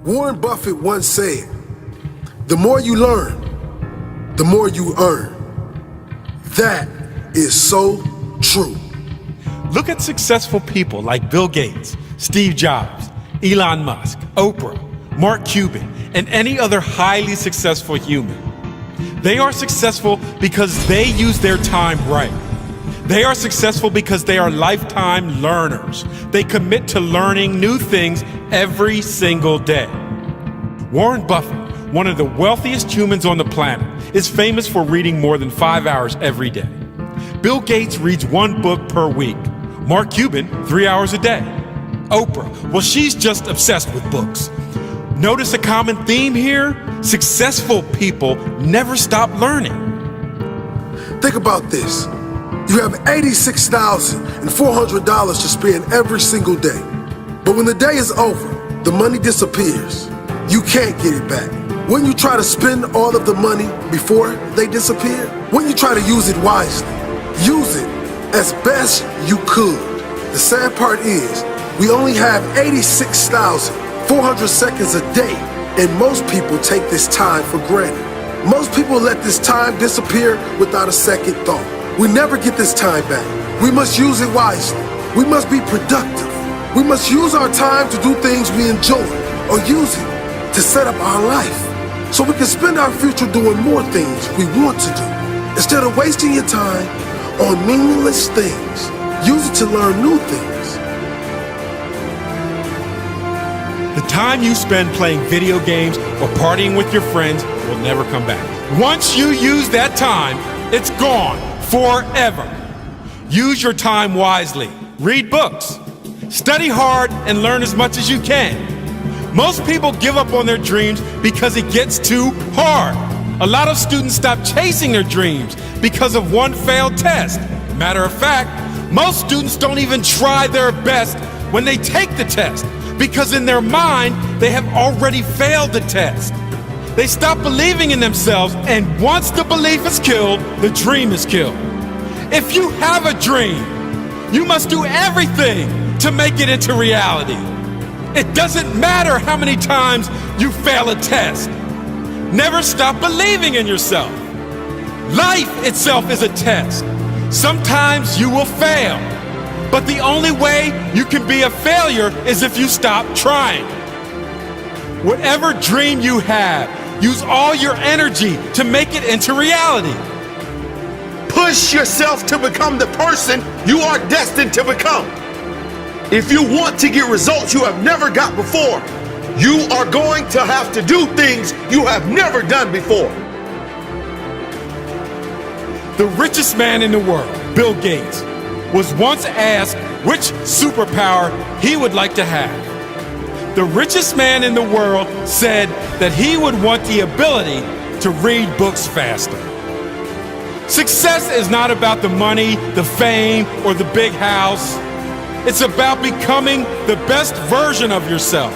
Warren Buffett once said, "The more you learn, the more you earn." That is so true. Look at successful people like Bill Gates, Steve Jobs, Elon Musk, Oprah, Mark Cuban, and any other highly successful human. They are successful because they use their time right. They are successful because they are lifetime learners. They commit to learning new things every single day. Warren Buffett, one of the wealthiest humans on the planet, is famous for reading more than 5 hours every day. Bill Gates reads 1 book per week. Mark Cuban, 3 hours a day. Oprah, well, she's just obsessed with books. Notice a common theme here? Successful people never stop learning. Think about this. You have $86,400 to spend every single day. But when the day is over, the money disappears. You can't get it back. When you try to spend all of the money before they disappear, when you try to use it wisely, use it as best you could. The sad part is, we only have 86,400 seconds a day, and most people take this time for granted. Most people let this time disappear without a second thought. We never get this time back. We must use it wisely. We must be productive. We must use our time to do things we enjoy, or use it to set up our life so we can spend our future doing more things we want to do. Instead of wasting your time on meaningless things, use it to learn new things. The time you spend playing video games or partying with your friends will never come back. Once you use that time, it's gone forever. Use your time wisely. Read books. Study hard and learn as much as you can. Most people give up on their dreams because it gets too hard. A lot of students stop chasing their dreams because of one failed test. Matter of fact, most students don't even try their best when they take the test because in their mind, they have already failed the test. They stop believing in themselves, and once the belief is killed, the dream is killed. If you have a dream, you must do everything to make it into reality. It doesn't matter how many times you fail a test. Never stop believing in yourself. Life itself is a test. Sometimes you will fail, but the only way you can be a failure is if you stop trying. Whatever dream you have, use all your energy to make it into reality. Push yourself to become the person you are destined to become. If you want to get results you have never got before, you are going to have to do things you have never done before. The richest man in the world, Bill Gates, was once asked which superpower he would like to have. The richest man in the world said that he would want the ability to read books faster. Success is not about the money, the fame, or the big house. It's about becoming the best version of yourself.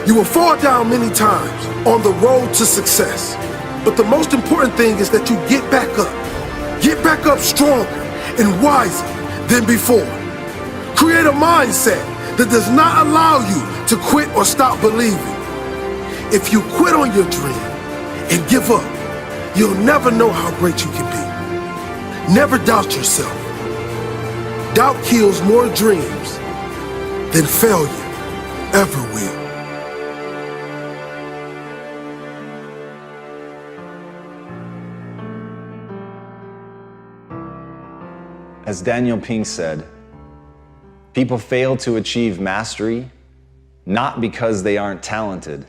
You will fall down many times on the road to success, but the most important thing is that you get back up. Get back up stronger and wiser than before. Create a mindset that does not allow you to quit or stop believing. If you quit on your dream and give up, you'll never know how great you can be. Never doubt yourself. Doubt kills more dreams than failure ever will. As Daniel Pink said, people fail to achieve mastery not because they aren't talented,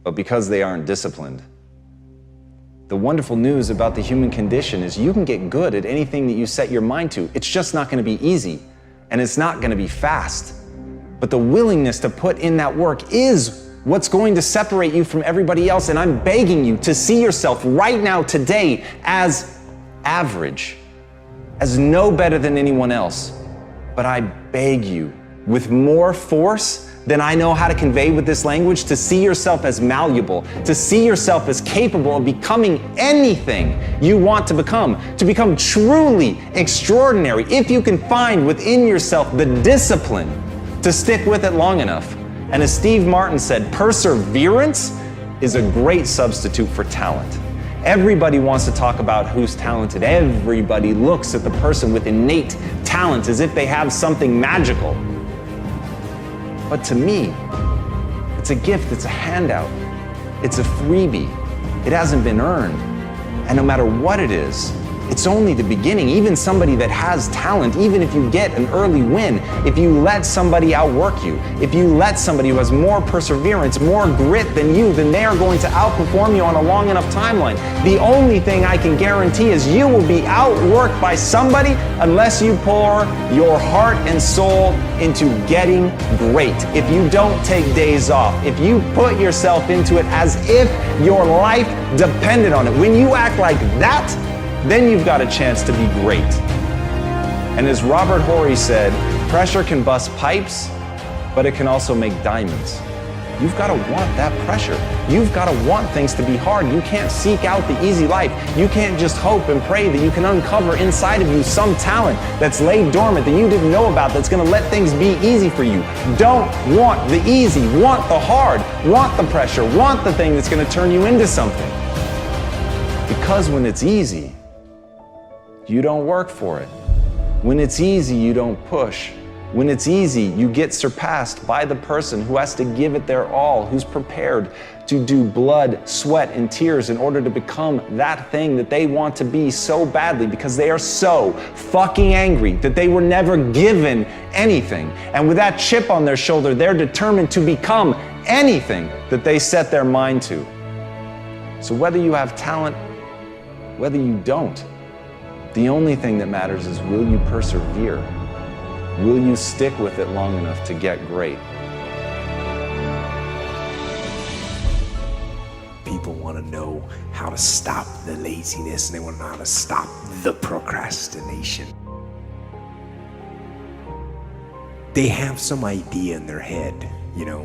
but because they aren't disciplined. The wonderful news about the human condition is you can get good at anything that you set your mind to. It's just not going to be easy, and it's not going to be fast. But the willingness to put in that work is what's going to separate you from everybody else, and I'm begging you to see yourself right now, today, as average, as no better than anyone else. But I beg you, with more force than I know how to convey with this language, to see yourself as malleable, to see yourself as capable of becoming anything you want to become truly extraordinary. If you can find within yourself the discipline to stick with it long enough. And as Steve Martin said, perseverance is a great substitute for talent. Everybody wants to talk about who's talented. Everybody looks at the person with innate talent as if they have something magical. But to me, it's a gift, it's a handout, it's a freebie. It hasn't been earned. And no matter what it is, it's only the beginning. Even somebody that has talent, even if you get an early win, if you let somebody outwork you, if you let somebody who has more perseverance, more grit than you, then they are going to outperform you on a long enough timeline. The only thing I can guarantee is you will be outworked by somebody unless you pour your heart and soul into getting great. If you don't take days off, if you put yourself into it as if your life depended on it, when you act like that, then you've got a chance to be great. And as Robert Horry said, pressure can bust pipes, but it can also make diamonds. You've got to want that pressure. You've got to want things to be hard. You can't seek out the easy life. You can't just hope and pray that you can uncover inside of you some talent that's laid dormant that you didn't know about that's going to let things be easy for you. Don't want the easy. Want the hard. Want the pressure. Want the thing that's going to turn you into something. Because when it's easy, you don't work for it. When it's easy, you don't push. When it's easy, you get surpassed by the person who has to give it their all, who's prepared to do blood, sweat, and tears in order to become that thing that they want to be so badly because they are so fucking angry that they were never given anything. And with that chip on their shoulder, they're determined to become anything that they set their mind to. So whether you have talent, whether you don't, the only thing that matters is, will you persevere? Will you stick with it long enough to get great? People want to know how to stop the laziness, and they want to know how to stop the procrastination. They have some idea in their head,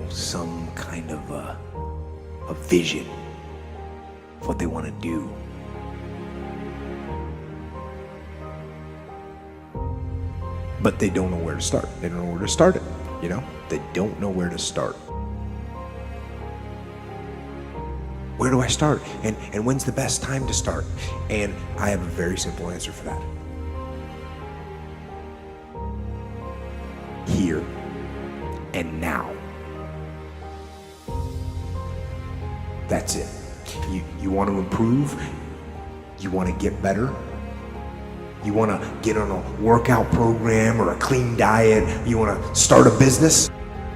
some kind of a vision of what they want to do. But they don't know where to start. They don't know where to start it, They don't know where to start. Where do I start? And when's the best time to start? And I have a very simple answer for that. Here and now. That's it. You want to improve? You want to get better? You want to get on a workout program or a clean diet? You want to start a business?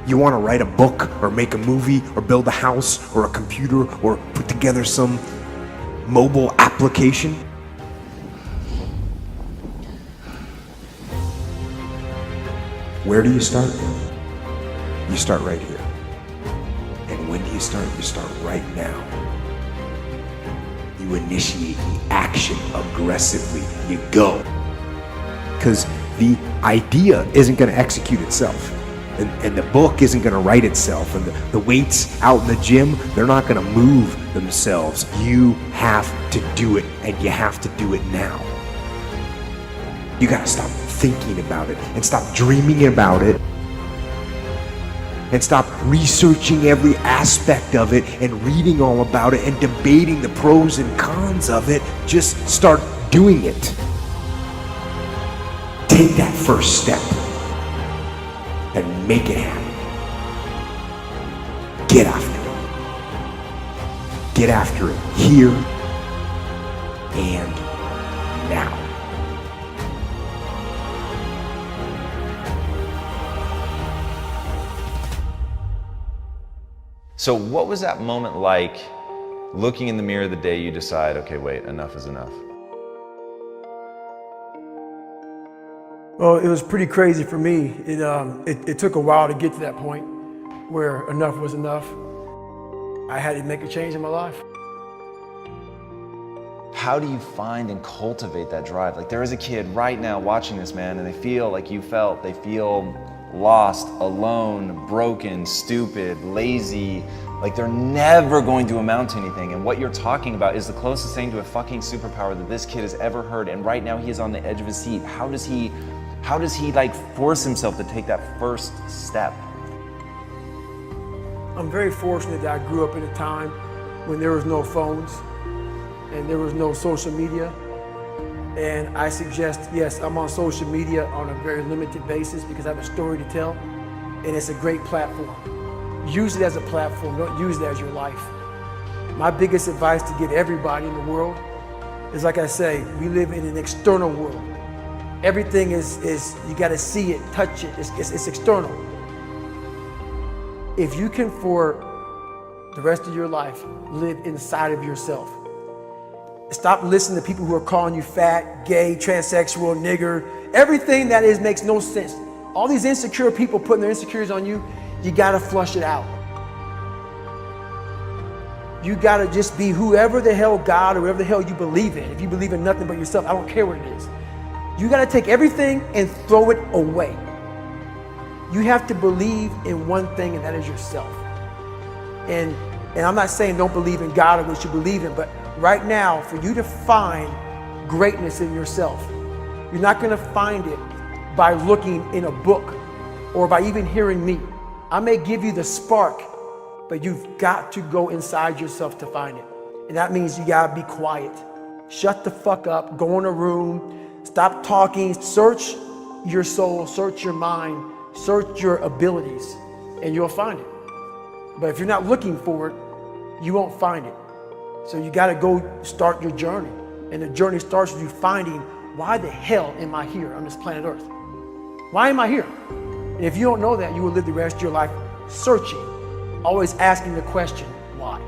You want to write a book or make a movie or build a house or a computer or put together some mobile application? Where do you start? You start right here. And when do you start? You start right now. You initiate the action aggressively. You go. Because the idea isn't going to execute itself. And the book isn't going to write itself. And the weights out in the gym, they're not going to move themselves. You have to do it, and you have to do it now. You got to stop thinking about it and stop dreaming about it. And stop researching every aspect of it and reading all about it and debating the pros and cons of it. Just start doing it. Take that first step and make it happen. Get after it. Get after it here and now. So what was that moment like, looking in the mirror the day you decide, okay, wait, enough is enough? Well, it was pretty crazy for me. It took a while to get to that point where enough was enough. I had to make a change in my life. How do you find and cultivate that drive? Like, there is a kid right now watching this, man, and they feel like you felt. They feel lost, alone, broken, stupid, lazy, like they're never going to amount to anything. And what you're talking about is the closest thing to a fucking superpower that this kid has ever heard. And right now he is on the edge of his seat. How How does he like force himself to take that first step? I'm very fortunate that I grew up in a time when there was no phones and there was no social media. And I suggest, yes, I'm on social media on a very limited basis because I have a story to tell, and it's a great platform. Use it as a platform, don't use it as your life. My biggest advice to give everybody in the world is, like I say, we live in an external world. Everything is you gotta see it, touch it, it's external. If you can, for the rest of your life, live inside of yourself, stop listening to people who are calling you fat, gay, transsexual, nigger. Everything that is makes no sense. All these insecure people putting their insecurities on you, you gotta flush it out. You gotta just be whoever the hell God or whoever the hell you believe in. If you believe in nothing but yourself, I don't care what it is. You gotta take everything and throw it away. You have to believe in one thing, and that is yourself. And I'm not saying don't believe in God or what you believe in, but right now, for you to find greatness in yourself, you're not gonna find it by looking in a book or by even hearing me. I may give you the spark, but you've got to go inside yourself to find it. And that means you gotta be quiet. Shut the fuck up, go in a room, stop talking, search your soul, search your mind, search your abilities, and you'll find it. But if you're not looking for it, you won't find it. So you gotta go start your journey. And the journey starts with you finding, why the hell am I here on this planet Earth? Why am I here? And if you don't know that, you will live the rest of your life searching, always asking the question, why?